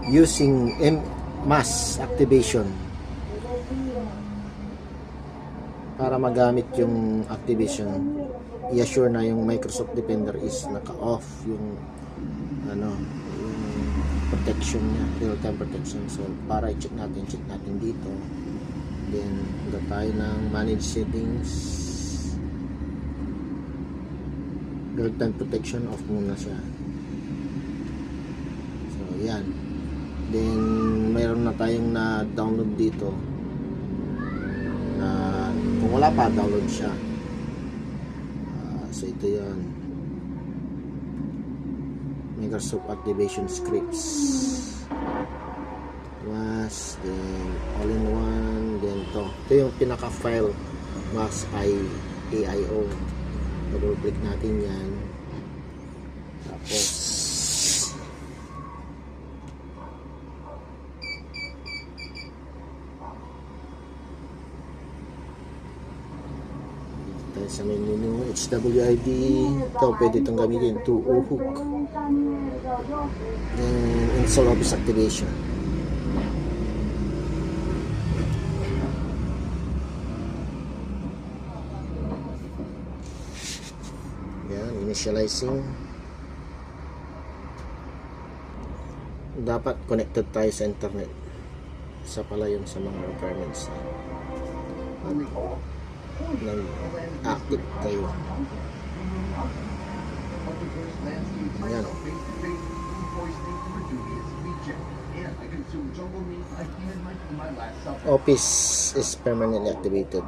using mass activation para magamit yung activation. I-assure na yung Microsoft Defender is naka-off yung yung protection niya, real-time protection. So para i-check natin dito. Then go tayo ng manage settings, real-time protection, off muna siya. So yan. Then mayroon na tayong na-download dito na kung wala pa, download siya. So ito yan, Microsoft Activation Scripts, mas then all-in-one. Then ito yung pinaka-file, mas AIO. Double click natin yan, tapos sa menu HWID. Ito pwede itong gamitin to hook. Then install Office Activation. Yan, initializing. Dapat connected tayo sa internet. Isa pala yun sa mga requirements. Active tayo. Ayan. Office is permanently activated.